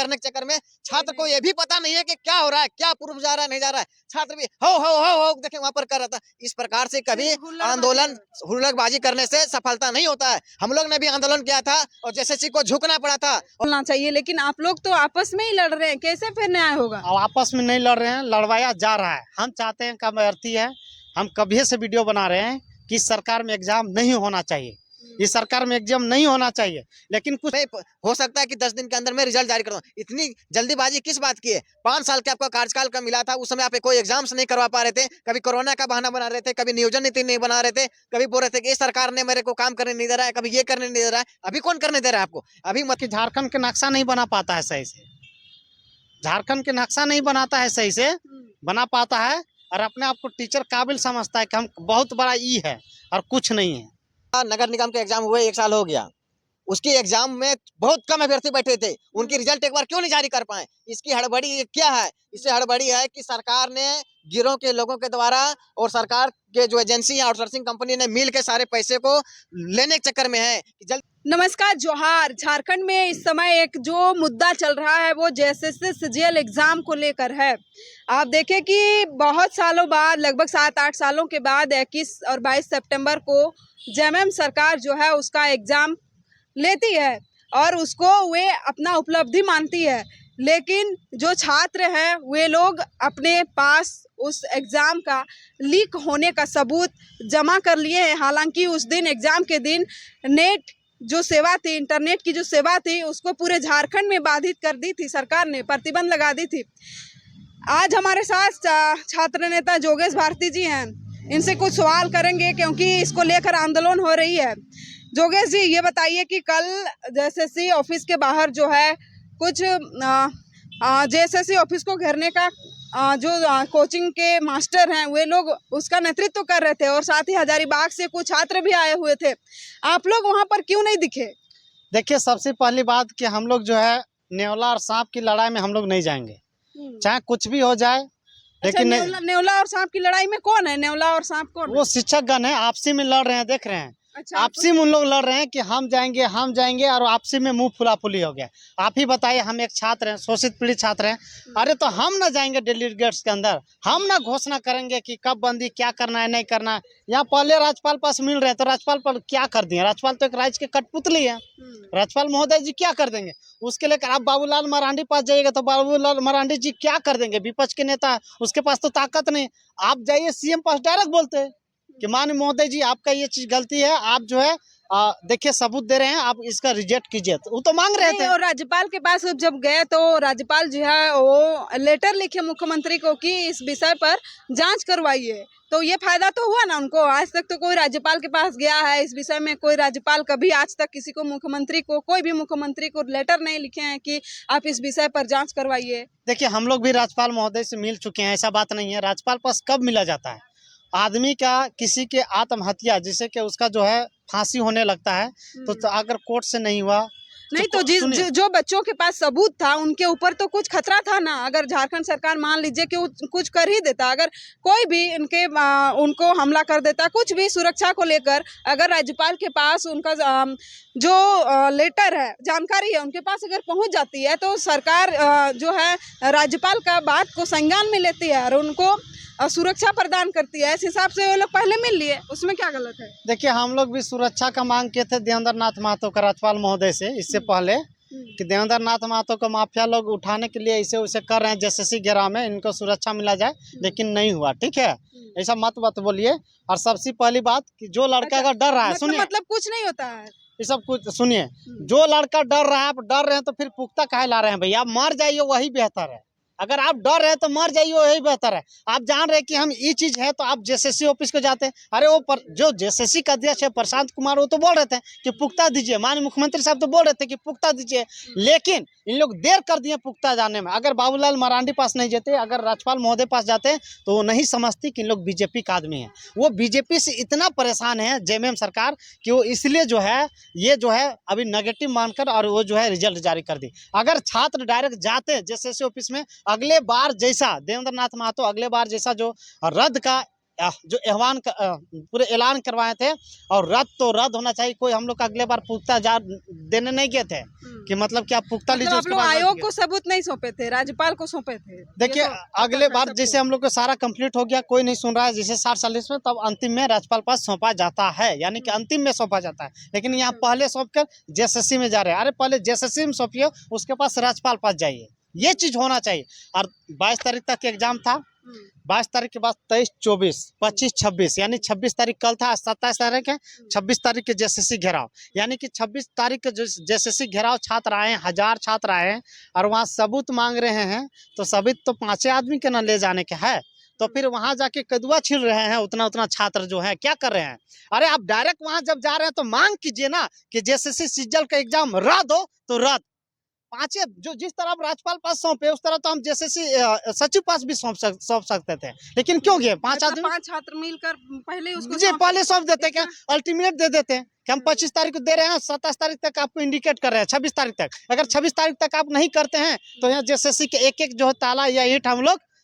करने के चक्कर में छात्र को ये भी पता नहीं है कि क्या हो रहा है, क्या पूर्व जा रहा है, नहीं जा रहा है। छात्र भी हो देखे वहां पर कर रहा था। इस प्रकार से कभी आंदोलन हुल्लड़बाजी करने से सफलता नहीं होता है। हम लोग ने भी आंदोलन किया था और जेएसएससी को झुकना पड़ा था। बोलना चाहिए, लेकिन आप लोग तो आपस में ही लड़ रहे हैं, कैसे फिर न्याय होगा? अब आपस में नहीं लड़ रहे हैं, लड़वाया जा रहा है। हम चाहते हैं, कब अर्थी है, हम कभी से वीडियो बना रहे हैं कि सरकार में एग्जाम नहीं होना चाहिए, इस सरकार में एग्जाम नहीं होना चाहिए। लेकिन कुछ हो सकता है कि 10 दिन के अंदर में रिजल्ट जारी कर दूं। इतनी जल्दीबाजी किस बात की है? 5 साल के आपका कार्यकाल का मिला था, उस समय आप कोई एग्जाम्स नहीं करवा पा रहे थे। कभी कोरोना का बहाना बना रहे थे, कभी नियोजन नीति नहीं बना रहे थे, कभी बोल रहे थे कि इस सरकार ने मेरे को काम करने नहीं दे रहा है, कभी ये करने नहीं दे रहा है। अभी कौन करने दे रहा है आपको? अभी मत कि झारखंड के नक्शा नहीं बना पाता है सही से, झारखंड के नक्शा नहीं बनाता है सही से, बना पाता है और अपने आप को टीचर काबिल समझता है कि हम बहुत बड़ा ई है और कुछ नहीं है। नगर निगम के एग्जाम हुए 1 साल हो गया, उसकी एग्जाम में बहुत कम अभ्यर्थी बैठे थे, उनकी रिजल्ट एक बार क्यों नहीं जारी कर पाए? इसकी हड़बड़ी क्या है? इससे हड़बड़ी है कि सरकार ने गिरोह के लोगों के द्वारा और सरकार के जो एजेंसी है आउटसोर्सिंग कंपनी ने मिल के सारे पैसे को लेने के चक्कर में है कि जल्द। नमस्कार, जोहार। झारखंड में इस समय एक जो मुद्दा चल रहा है वो जेएसएससी सीजीएल एग्जाम को लेकर है। आप देखें कि बहुत सालों बाद, लगभग 7-8 सालों के बाद 21 और 22 सितंबर को जेएमएम सरकार जो है उसका एग्जाम लेती है और उसको वे अपना उपलब्धि मानती है। लेकिन जो छात्र हैं वे लोग अपने पास उस एग्ज़ाम का लीक होने का सबूत जमा कर लिए हैं। हालांकि उस दिन एग्ज़ाम के दिन नेट जो सेवा थी, इंटरनेट की जो सेवा थी, उसको पूरे झारखंड में बाधित कर दी थी, सरकार ने प्रतिबंध लगा दी थी। आज हमारे साथ छात्र नेता जोगेश भारती जी हैं, इनसे कुछ सवाल करेंगे क्योंकि इसको लेकर आंदोलन हो रही है। जोगेश जी, ये बताइए कि कल जेएसएससी ऑफिस के बाहर जो है कुछ जेएसएससी ऑफिस को घेरने का जो कोचिंग के मास्टर हैं वे लोग उसका नेतृत्व कर रहे थे और साथ ही हजारीबाग से कुछ छात्र भी आए हुए थे। आप लोग वहां पर क्यों नहीं दिखे? देखिए, सबसे पहली बात कि हम लोग जो है नेवला और सांप की लड़ाई में हम लोग नहीं जाएंगे, चाहे कुछ भी हो जाए। लेकिन नेवला और सांप की लड़ाई में कौन है? नेवला और सांप कौन? वो शिक्षकगण है, आपसी में लड़ रहे हैं, देख रहे हैं। अच्छा, आपसी में उन लोग लड़ रहे हैं कि हम जाएंगे और आपसी में मुंह फुलाफुली हो गया। आप ही बताइए, हम एक छात्र हैं, शोषित पीड़ित छात्र हैं। अरे तो हम ना जाएंगे डेलीगेट्स के अंदर, हम ना घोषणा करेंगे कि कब बंदी, क्या करना है, नहीं करना है। यहाँ पहले राज्यपाल पास मिल रहे हैं तो राज्यपाल पर क्या कर दिए? राज्यपाल तो एक राज्य के कठपुतली है, राज्यपाल महोदय जी क्या कर देंगे? उसके लेकर आप बाबूलाल मरांडी पास जाइएगा तो बाबूलाल मरांडी जी क्या कर देंगे? विपक्ष के नेता, उसके पास तो ताकत नहीं। आप जाइए सीएम पास, डायरेक्ट बोलते हैं कि माननीय महोदय जी आपका ये चीज गलती है, आप जो है देखिए सबूत दे रहे हैं, आप इसका रिजेक्ट कीजिए। तो वो तो मांग रहे थे। और राज्यपाल के पास जब गए तो राज्यपाल जो है वो लेटर लिखे मुख्यमंत्री को कि इस विषय पर जांच करवाइए, तो ये फायदा तो हुआ ना उनको। आज तक तो कोई राज्यपाल के पास गया है इस विषय में? कोई राज्यपाल कभी आज तक किसी को, मुख्यमंत्री को, कोई भी मुख्यमंत्री को लेटर नहीं लिखे हैं कि आप इस विषय पर जांच करवाइए? देखिए, हम लोग भी राज्यपाल महोदय से मिल चुके हैं, ऐसा बात नहीं है। राज्यपाल पास कब मिला जाता है? आदमी का किसी के आत्महत्या, जिससे कि उसका जो है फांसी होने लगता है, तो अगर कोर्ट से नहीं हुआ नहीं तो जो बच्चों के पास सबूत था उनके ऊपर तो कुछ खतरा था ना। अगर झारखंड सरकार मान लीजिए कि कुछ कर ही देता, अगर कोई भी उनको हमला कर देता, कुछ भी सुरक्षा को लेकर, अगर राज्यपाल के पास उनका जो लेटर है, जानकारी है, उनके पास अगर पहुंच जाती है तो सरकार जो है राज्यपाल का बात को संज्ञान में लेती है और उनको सुरक्षा प्रदान करती है। इस हिसाब से वो लोग पहले मिल लिए, उसमें क्या गलत है? देखिए, हम लोग भी सुरक्षा का मांग किए थे देवेंद्र नाथ महतो का राज्यपाल महोदय से इससे पहले कि देवेंद्र नाथ महतो को माफिया लोग उठाने के लिए इसे उसे कर रहे हैं जेएसएससी घेराव में, इनको सुरक्षा मिला जाए, लेकिन नहीं हुआ। ठीक है, ऐसा मत बोलिए। और सबसे पहली बात कि जो लड़का का डर रहा है, सुनिए, मतलब कुछ नहीं होता है ये सब कुछ सुनिए। जो लड़का डर रहा है, आप डर रहे हैं तो फिर पुख्ता काहे ला रहे हैं भैया? आप मर जाइए, वही बेहतर है। अगर आप डर रहे हैं तो मर जाइए, वही बेहतर है। आप जान रहे हैं कि हम ये चीज है तो आप जेएसएससी ऑफिस को जाते हैं। अरे वो जो जेएसएससी का अध्यक्ष है प्रशांत कुमार, वो तो बोल रहे थे कि पुख्ता दीजिए, माननीय मुख्यमंत्री साहब तो बोल रहे थे कि पुख्ता दीजिए, लेकिन इन लोग देर कर दिए पुख्ता जाने में। अगर बाबूलाल मरांडी पास नहीं जाते, अगर राज्यपाल महोदय पास जाते तो वो नहीं समझती कि इन लोग बीजेपी का आदमी है। वो बीजेपी से इतना परेशान है जेएमएम सरकार कि वो इसलिए जो है ये जो है अभी नेगेटिव मानकर और वो जो है रिजल्ट जारी कर दी। अगर छात्र डायरेक्ट जाते जेएसएससी ऑफिस में, अगले बार जैसा देवेंद्र नाथ महतो, अगले बार जैसा जो रद्द का जो पूरे ऐलान करवाए थे, और रद्द तो रद्द होना चाहिए। कोई हम लोग का अगले बार पुख्ता देने नहीं गए थे कि मतलब कि आप पुख्ता लीजिए, आप लोग आयोग को सबूत नहीं सौंपे थे, राज्यपाल को सौंपे थे। देखिए अगले बार जैसे हम लोग को सारा कंप्लीट हो गया, कोई नहीं सुन रहा है, जैसे 60-40 में, तब अंतिम में राज्यपाल पास सौंपा जाता है, यानी कि अंतिम में सौंपा जाता है। लेकिन यहाँ पहले सौंप कर जेएसएससी में जा रहे हैं। अरे पहले जेएसएससी में सौंपिए, उसके पास राज्यपाल पास जाइए, ये चीज होना चाहिए। और 22 तारीख तक एग्जाम था, 22 तारीख के बाद 23, 24, 25, 26, यानी 26 तारीख कल था, 27 तारीख है, 26 तारीख के जेएसएससी घेराव, यानी कि 26 तारीख के जेएसएससी घेराव छात्र आए हैं, 1000 छात्र आए हैं, और वहाँ सबूत मांग रहे हैं। तो सबूत तो 5 आदमी के न ले जाने के है, तो फिर वहां जाके कदुआ छिल रहे हैं उतना छात्र जो है, क्या कर रहे हैं। अरे आप डायरेक्ट वहां जब जा रहे हैं तो मांग कीजिए ना कि जेएसएससी सीजल का एग्जाम रद्द हो तो रद्द। 5 जो जिस तरह आप राज्यपाल पास सौंपे, उस तरह तो हम जेएसएससी सचिव पास भी सौंप सकते थे, लेकिन क्यों गए 5 आदमी, 5 छात्र मिलकर पहले उसको जी पहले सौंप देते, क्या अल्टीमेट दे देते हैं कि हम 25 तारीख को दे रहे हैं, 27 तारीख तक आपको इंडिकेट कर रहे हैं, 26 तारीख तक। अगर 26 तारीख तक आप नहीं करते हैं तो यहाँ जेएसएससी के एक जो है ताला या ईंट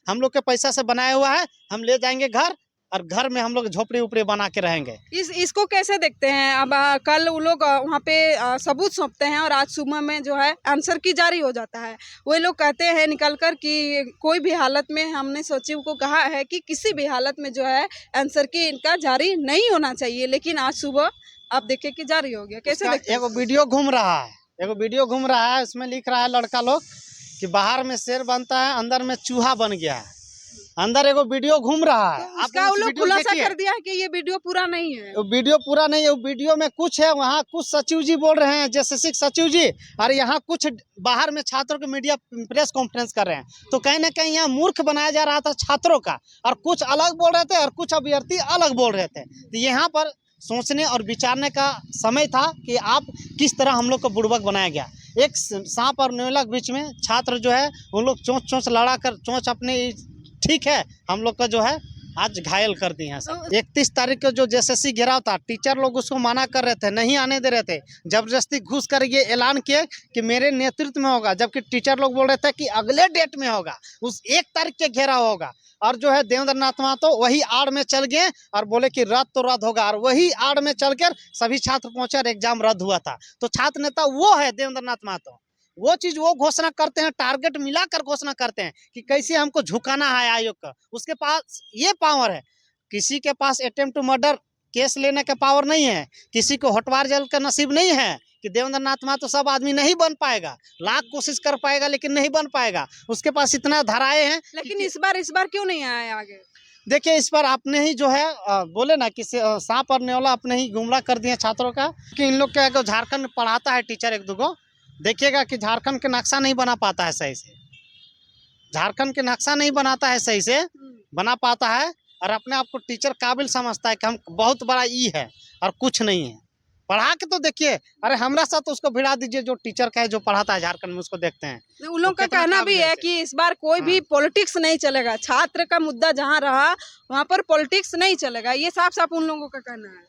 हम लोग के पैसा से बनाया हुआ है, हम ले जाएंगे घर, और घर में हम लोग झोपड़ी उपड़ी बना के रहेंगे। इसको कैसे देखते हैं? अब कल वो लोग वहाँ पे सबूत सौंपते हैं और आज सुबह में जो है आंसर की जारी हो जाता है। वो लोग कहते हैं निकल कर कि कोई भी हालत में, हमने सचिव को कहा है कि किसी भी हालत में जो है आंसर की इनका जारी नहीं होना चाहिए, लेकिन आज सुबह आप देखें कि जारी हो गया। कैसे देखते हैं? एगो वीडियो घूम रहा है, उसमें लिख रहा है लड़का लोग कि बाहर में शेर बनता है, अंदर में चूहा बन गया है। अंदर एगो वीडियो घूम रहा है, तो उसका वो लोग खुलासा कर दिया है कि ये वीडियो पूरा नहीं है। वीडियो पूरा नहीं है, वीडियो में कुछ है, वहाँ कुछ सचिव जी बोल रहे हैं, जेएसएससी सचिव जी, और यहाँ कुछ बाहर में छात्रों के मीडिया प्रेस कॉन्फ्रेंस कर रहे हैं। तो कहीं ना कहीं यहाँ मूर्ख बनाया जा रहा था छात्रों का, और कुछ अलग बोल रहे थे और कुछ अभ्यर्थी अलग बोल रहे थे। तो यहाँ पर सोचने और विचारने का समय था कि आप किस तरह हम लोग को बुड़बक बनाया गया। एक सांप और नेवला के बीच में छात्र जो है, उन लोग चोंच लड़ा कर, चोंच अपने, ठीक है, हम लोग का जो है आज घायल कर दिए हैं सब। 31 तारीख को जो जेएसएससी घेराव था, टीचर लोग उसको मना कर रहे थे, नहीं आने दे रहे थे, जबरदस्ती घुस कर ये ऐलान किए कि मेरे नेतृत्व में होगा, जबकि टीचर लोग बोल रहे थे कि अगले डेट में होगा, उस 1 तारीख के घेराव होगा। और जो है देवेंद्र नाथ महतो वही आड़ में चल गए और बोले कि रद्द तो रद्द होगा, और वही आड़ में चलकर सभी छात्र पहुंचे और एग्जाम रद्द हुआ था। तो छात्र नेता वो है देवेंद्र नाथ महतो, वो चीज वो घोषणा करते हैं, टारगेट मिलाकर घोषणा करते हैं कि कैसे हमको झुकाना है आयोग का। उसके पास ये पावर है, किसी के पास अटेम्प्ट टू मर्डर केस लेने का पावर नहीं है, किसी को हटवार जेल का नसीब नहीं है कि देवेंद्र नाथ महतो सब आदमी नहीं बन पाएगा, लाख कोशिश कर पाएगा लेकिन नहीं बन पाएगा। उसके पास इतना धाराएं हैं। लेकिन इस बार क्यों नहीं आया आगे? देखिए इस पर आपने ही जो है बोले ना कि सांप और नेवला अपने ही गुमराह कर दिए छात्रों का, कि इन लोग क्या झारखंड में पढ़ाता है टीचर एक दो, देखिएगा कि झारखंड के नक्शा नहीं बना पाता है सही से, झारखंड के नक्शा नहीं बनाता है सही से, बना पाता है, और अपने आप को टीचर काबिल समझता है कि हम बहुत बड़ा ई है और कुछ नहीं है। पढ़ा के तो देखिए, अरे हमारा साथ तो उसको भिड़ा दीजिए जो टीचर का है, जो पढ़ाता है झारखंड में, उसको देखते हैं। उन लोग का कहना भी है कि इस बार कोई भी पॉलिटिक्स नहीं चलेगा, छात्र का मुद्दा जहाँ रहा वहाँ पर पॉलिटिक्स नहीं चलेगा, ये साफ साफ उन लोगों का कहना है।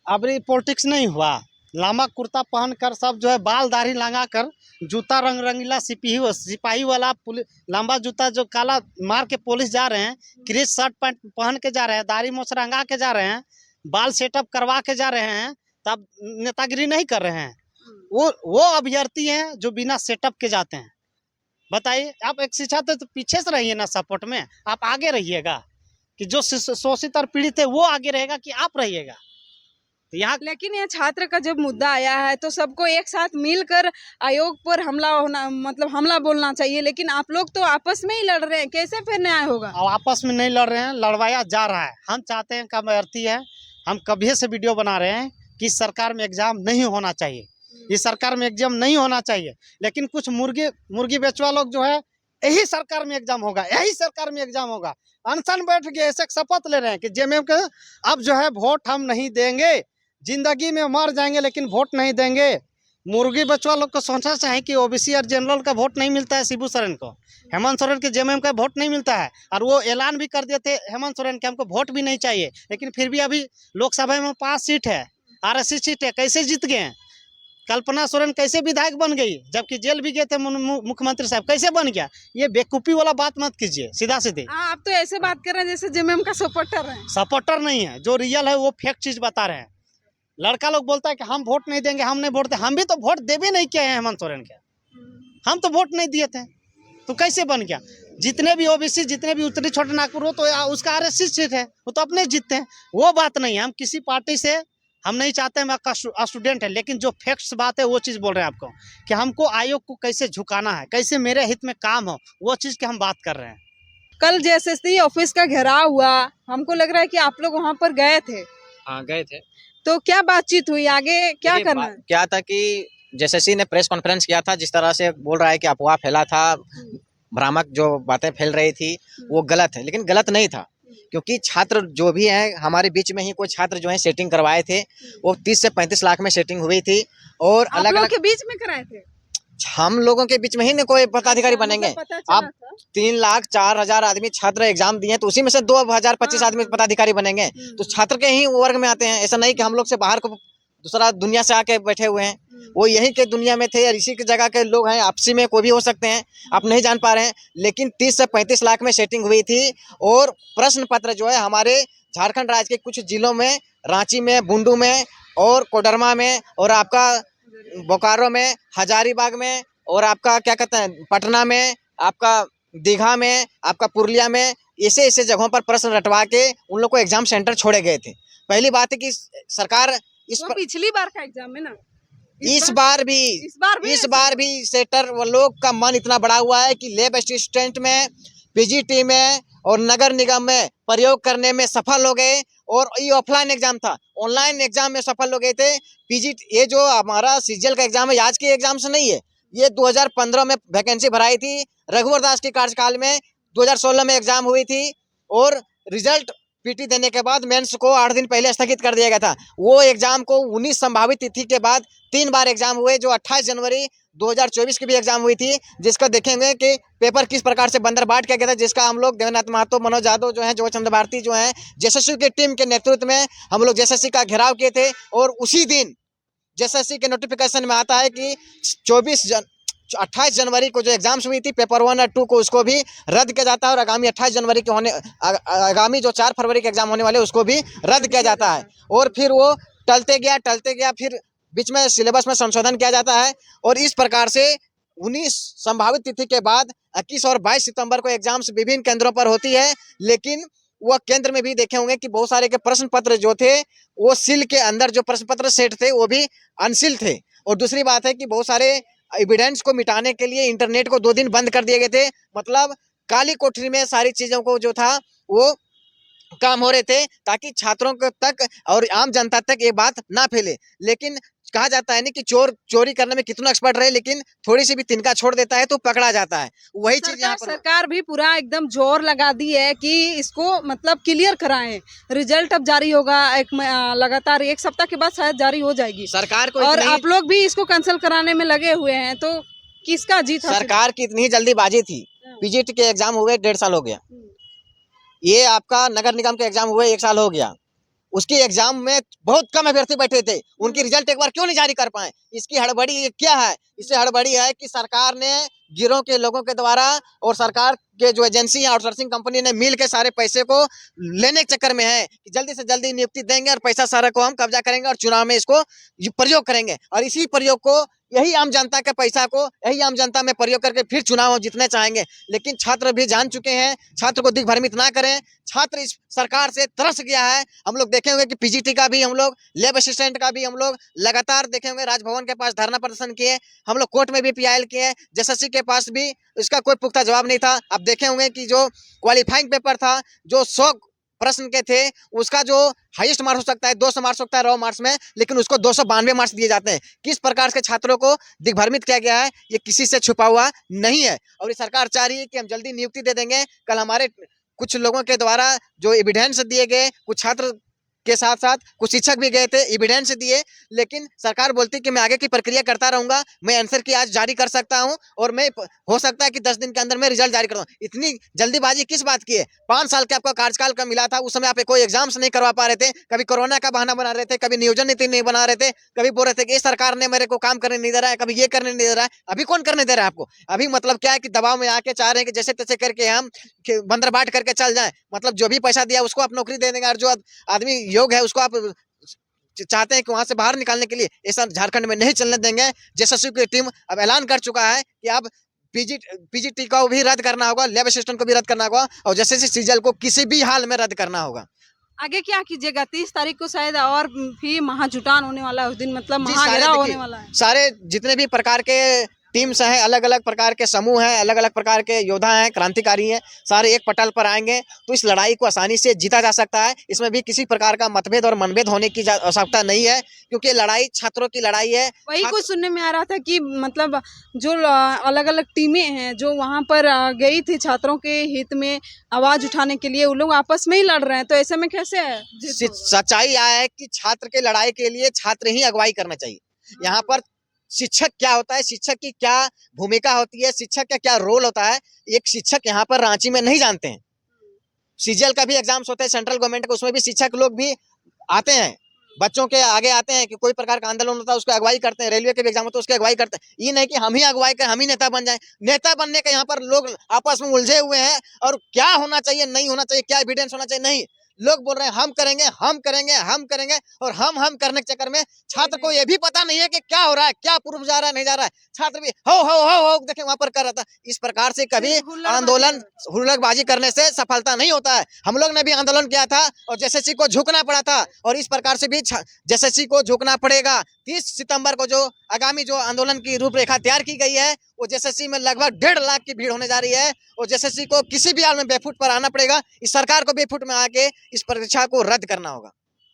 अब ये पॉलिटिक्स नहीं हुआ, लामा कुर्ता पहनकर सब जो है बाल दाढ़ी लगा कर, जूता रंग रंगीला सिपाही वाला लंबा जूता जो काला मार के पुलिस जा रहे हैं, क्रिश शर्ट पैंट पहन के जा रहे हैं, दाढ़ी मोछ रंगा के जा रहे हैं, बाल सेटअप करवा के जा रहे हैं, तब नेतागिरी नहीं कर रहे हैं। वो अभ्यर्थी हैं जो बिना सेटअप के जाते हैं। बताइए, आप एक शिक्षा तो पीछे से रहिए ना सपोर्ट में, आप आगे रहिएगा कि जो शोषित और पीड़ित है वो आगे रहेगा कि आप रहिएगा यहाँ। लेकिन ये छात्र का जब मुद्दा आया है तो सबको एक साथ मिलकर आयोग पर हमला होना, मतलब हमला बोलना चाहिए, लेकिन आप लोग तो आपस में ही लड़ रहे हैं, कैसे फिर न्याय होगा? अब आपस में नहीं लड़ रहे हैं, लड़वाया जा रहा है। हम चाहते हैं, का अभ्यर्थी है, हम कभी से वीडियो बना रहे हैं कि इस सरकार में एग्जाम नहीं होना चाहिए, इस सरकार में एग्जाम नहीं होना चाहिए। लेकिन कुछ मुर्गी बेचवा लोग जो है, यही सरकार में एग्जाम होगा, यही सरकार में एग्जाम होगा, अनशन बैठ गए, ऐसे शपथ ले रहे हैं कि जेएमएम के अब जो है वोट हम नहीं देंगे, जिंदगी में मर जाएंगे लेकिन वोट नहीं देंगे। मुर्गी बचवा लोग को सोचना चाहिए कि ओबीसी और जनरल का वोट नहीं मिलता है शिबू सोरेन को, हेमंत सोरेन के जेएमएम का वोट नहीं मिलता है, और वो ऐलान भी कर दिए थे हेमंत सोरेन के हमको वोट भी नहीं चाहिए, लेकिन फिर भी अभी लोकसभा में 5 सीट है, 80 सीट है, कैसे जीत गए हैं? कल्पना सोरेन कैसे विधायक बन गई, जबकि जेल भी गए थे मुख्यमंत्री साहब, कैसे बन गया? ये बेवकूफ़ी वाला बात मत कीजिए, सीधा सीधे। आप तो ऐसे बात कर रहे हैं जैसे जेएमएम का सपोर्टर है। सपोर्टर नहीं है, जो रियल है वो फेक चीज़ बता रहे हैं। लड़का लोग बोलता है कि हम वोट नहीं देंगे, हम नहीं वोट दें। हम भी तो वोट दे भी नहीं किए हैं हेमंत सोरेन के, हम तो वोट नहीं दिए थे, तो कैसे बन गया? जितने भी ओबीसी, जितने भी उत्तरी छोटे नागपुर, वो तो उसका आरएससी सीट है, वो तो अपने जीतते हैं। वो बात नहीं है, हम किसी पार्टी से हम नहीं चाहते हैं, मैं आपका स्टूडेंट है, लेकिन जो फैक्ट्स बात है वो चीज़ बोल रहे हैं आपको, कि हमको आयोग को कैसे झुकाना है, कैसे मेरे हित में काम हो, वो चीज़ की हम बात कर रहे हैं। कल जेएसएससी ऑफिस का घेराव हुआ, हमको लग रहा है कि आप लोग वहां पर गए थे, हाँ गए थे। तो क्या बातचीत हुई, आगे क्या देखिए, करना है? क्या था कि जेएसएससी ने प्रेस कॉन्फ्रेंस किया था, जिस तरह से बोल रहा है कि अफवाह फैला था, भ्रामक जो बातें फैल रही थी वो गलत है, लेकिन गलत नहीं था, क्योंकि छात्र जो भी हैं हमारे बीच में ही कोई छात्र जो है सेटिंग करवाए थे, वो 30 से 35 लाख में सेटिंग हुई थी, और आप अलग लोगों अलग के बीच में कराए थे? हम लोगों के बीच में ही ना कोई पदाधिकारी अच्छा, बनेंगे। मतलब पता चला आप था। 3,04,000 आदमी छात्र एग्जाम दिए, तो उसी में से 2025 हाँ, आदमी पदाधिकारी बनेंगे, तो छात्र के ही वर्ग में आते हैं। ऐसा नहीं कि हम लोग से बाहर को दूसरा दुनिया से आके बैठे हुए हैं, वो यहीं के दुनिया में थे, और इसी की जगह के लोग हैं, आपसी में कोई भी हो सकते हैं, आप नहीं जान पा रहे हैं। लेकिन 30 से 35 लाख में सेटिंग हुई थी, और प्रश्न पत्र जो है हमारे झारखंड राज्य के कुछ जिलों में, रांची में, बुंडू में, और कोडरमा में, और आपका बोकारो में, हजारीबाग में, और आपका क्या कहते हैं पटना में, आपका दीघा में, आपका पुरुलिया में, ऐसे ऐसे जगहों पर प्रश्न रटवा के उन लोग को एग्जाम सेंटर छोड़े गए थे। पहली बात है कि सरकार वो पिछली बार का एग्जाम है ना, इस बार भी सेटर वो लोग का मन इतना बड़ा हुआ है कि लैब असिस्टेंट में, पीजीटी में और नगर निगम में प्रयोग करने में सफल हो गए, और ये ऑफलाइन एग्जाम था, ऑनलाइन एग्जाम में सफल हो गए थे। पीजीटी, ये जो हमारा सीजीएल का एग्जाम है, आज के एग्जाम से नहीं है, ये 2015 में वैकेंसी भराई थी, रघुवर दास के कार्यकाल में 2016 में एग्जाम हुई थी, और रिजल्ट पीटी देने के बाद मेंस को 8 दिन पहले स्थगित कर दिया गया था। वो एग्जाम को 19 संभावित तिथि के बाद 3 बार एग्जाम हुए, जो 28 जनवरी 2024 की भी एग्जाम हुई थी, जिसका देखेंगे कि पेपर किस प्रकार से बंदरबाट किया गया था, जिसका हम लोग देवेंद्रनाथ महतो, मनोज यादव जो है, जो चंद्र भारती जो है, जेएसएससी की टीम के नेतृत्व में हम लोग जेएसएससी का घेराव किए थे, और उसी दिन जेएसएससी के नोटिफिकेशन में आता है कि 28 जनवरी को जो एग्जाम्स हुई थी पेपर 1 और 2 को, उसको भी रद्द किया जाता है, और आगामी 28 जनवरी के आगामी जो 4 फरवरी के एग्जाम होने वाले उसको भी रद्द किया जाता है। और फिर वो टलते गया, फिर बीच में सिलेबस में संशोधन किया जाता है, और इस प्रकार से 19 संभावित तिथि के बाद 21 और 22 सितंबर को एग्जाम्स विभिन्न केंद्रों पर होती है। लेकिन वह केंद्र में भी देखे होंगे कि बहुत सारे के प्रश्न पत्र जो थे, वो सील के अंदर जो प्रश्न पत्र सेट थे वो भी अनसील थे। और दूसरी बात है कि बहुत सारे एविडेंस को मिटाने के लिए इंटरनेट को 2 दिन बंद कर दिए गए थे, मतलब काली कोठरी में सारी चीजों को जो था वो काम हो रहे थे, ताकि छात्रों को तक और आम जनता तक ये बात ना फैले। लेकिन कहा जाता है ना कि चोर चोरी करने में कितना एक्सपर्ट रहे, लेकिन थोड़ी सी भी तिनका छोड़ देता है तो पकड़ा जाता है। वही चीज यहाँ पर सरकार भी पूरा एकदम जोर लगा दी है कि इसको मतलब क्लियर कराएं। रिजल्ट अब जारी होगा, लगातार 1 सप्ताह के बाद शायद जारी हो जाएगी सरकार को, और आप लोग भी इसको कैंसिल कराने में लगे हुए हैं, तो किसका जीत? सरकार की इतनी जल्दीबाजी थी। पीजीटी के एग्जाम हुए 1.5 साल हो गया, ये आपका नगर निगम के एग्जाम हुए 1 साल हो गया, उसकी एग्जाम में बहुत कम अभ्यर्थी बैठे थे, उनकी रिजल्ट एक बार क्यों नहीं जारी कर पाए? इसकी हड़बड़ी क्या है? इससे हड़बड़ी है कि सरकार ने गिरोह के लोगों के द्वारा और सरकार के जो एजेंसी है, आउटसोर्सिंग कंपनी ने मिल के सारे पैसे को लेने के चक्कर में है कि जल्दी से जल्दी नियुक्ति देंगे और पैसा सारा को हम कब्जा करेंगे और चुनाव में इसको प्रयोग करेंगे, और इसी प्रयोग को, यही आम जनता के पैसा को यही आम जनता में प्रयोग करके फिर चुनाव जीतने चाहेंगे। लेकिन छात्र भी जान चुके हैं, छात्र को दिग्भ्रमित ना करें, छात्र इस सरकार से तरस गया है। हम लोग देखे होंगे कि पीजीटी का भी हम लोग, लैब असिस्टेंट का भी हम लोग लगातार देखे होंगे, राजभवन के पास धरना प्रदर्शन किए, हम लोग कोर्ट में भी पीआईएल किए, जेएसएससी के पास भी इसका कोई पुख्ता जवाब नहीं था। आप देखे होंगे कि जो क्वालिफाइंग पेपर था, जो 100 प्रश्न के थे, उसका जो हाईएस्ट मार्क्स हो सकता है 200 मार्क्स होता है रॉ मार्क्स में, लेकिन उसको 292 मार्क्स दिए जाते हैं। किस प्रकार से छात्रों को दिग्भ्रमित किया गया है, ये किसी से छुपा हुआ नहीं है, और ये सरकार चाह रही है कि हम जल्दी नियुक्ति दे देंगे। कल हमारे कुछ लोगों के द्वारा जो एविडेंस दिए गए, कुछ छात्र के साथ साथ कुछ शिक्षक भी गए थे, एविडेंस दिए, लेकिन सरकार बोलती कि मैं आगे की प्रक्रिया करता रहूंगा, मैं आंसर की आज जारी कर सकता हूं और मैं हो सकता है कि 10 दिन के अंदर मैं रिजल्ट जारी कर दूं। इतनी जल्दीबाजी किस बात की है? 5 साल के आपका कार्यकाल का मिला था, उस समय आप कोई एग्जाम्स नहीं करवा पा रहे थे, कभी कोरोना का बहाना बना रहे थे, कभी नियोजन नीति नहीं बना रहे थे, कभी बोल रहे थे कि इस सरकार ने मेरे को काम करने नहीं दे रहा है, कभी ये करने नहीं दे रहा है। अभी कौन करने दे रहा है आपको? अभी मतलब क्या है कि दबाव में आके चाह रहे हैं कि जैसे तैसे करके हम बंदर बाट करके चल जाएं, मतलब जो भी पैसा दिया उसको आप नौकरी दे देंगे और जो आदमी योग्य है उसको आप चाहते हैं कि वहां से बाहर निकालने के लिए। ऐसा झारखंड में नहीं चलने देंगे। जेएसएसयू की टीम अब ऐलान कर चुका है कि अब पीजीटी को भी रद्द करना होगा, लैब असिस्टेंट को भी रद्द करना होगा और जेएसएससी सीजीएल को किसी भी हाल में रद्द करना होगा। आगे क्या कीजिएगा? 30 तारीख को शायद और भी महाजुटान होने वाला है उस दिन, मतलब जी, महाघेराव होने वाला है। सारे जितने भी प्रकार के टीम्स हैं, अलग अलग प्रकार के समूह हैं, अलग अलग प्रकार के योद्धा हैं, क्रांतिकारी हैं, सारे एक पटल पर आएंगे तो इस लड़ाई को आसानी से जीता जा सकता है। इसमें भी किसी प्रकार का मतभेद और मनभेद होने की आवश्यकता नहीं है, क्योंकि लड़ाई छात्रों की लड़ाई है। वही कुछ सुनने में आ रहा था कि मतलब जो अलग अलग टीमें हैं जो वहां पर गई थी छात्रों के हित में आवाज उठाने के लिए, वो लोग आपस में ही लड़ रहे हैं, तो ऐसे में कैसे है? सच्चाई यह है कि छात्र के लड़ाई के लिए छात्र ही अगुवाई करना चाहिए। यहाँ पर शिक्षक क्या होता है, शिक्षक की क्या भूमिका होती है, शिक्षक का क्या रोल होता है, एक शिक्षक यहाँ पर रांची में नहीं जानते हैं। सीजीएल का भी एग्जाम्स होते हैं सेंट्रल गवर्नमेंट का, उसमें भी शिक्षक लोग भी आते हैं, बच्चों के आगे आते हैं कि कोई प्रकार का आंदोलन होता है उसको अगुवाई करते हैं, रेलवे के भी एग्जाम होते हैं उसकी अगुवाई करते हैं। ये नहीं कि हम ही अगुवाई करें, हम ही नेता बन जाएं। नेता बनने के यहाँ पर लोग आपस में उलझे हुए हैं और क्या होना चाहिए नहीं होना चाहिए, क्या एविडेंस होना चाहिए, नहीं, लोग बोल रहे हैं हम करेंगे हम करेंगे हम करेंगे, और हम करने के चक्कर में छात्र को ये भी पता नहीं है कि क्या हो रहा है, क्या पूर्व जा रहा है नहीं जा रहा है। छात्र भी हो देखे वहां पर कर रहा था। इस प्रकार से कभी आंदोलन हुल्लड़बाजी करने से सफलता नहीं होता है। हम लोग ने भी आंदोलन किया था और जेएसएससी को झुकना पड़ा था, और इस प्रकार से भी जेएसएससी को झुकना पड़ेगा। 30 सितंबर को जो आगामी जो आंदोलन की रूपरेखा तैयार की गई है वो जेएसएससी में लगभग 1.5 लाख की भीड़ होने जा रही है, और जेएसएससी को किसी भी हाल में बेफुट पर आना पड़ेगा। इस सरकार को बेफुट में आके इस परीक्षा को रद्द करना होगा।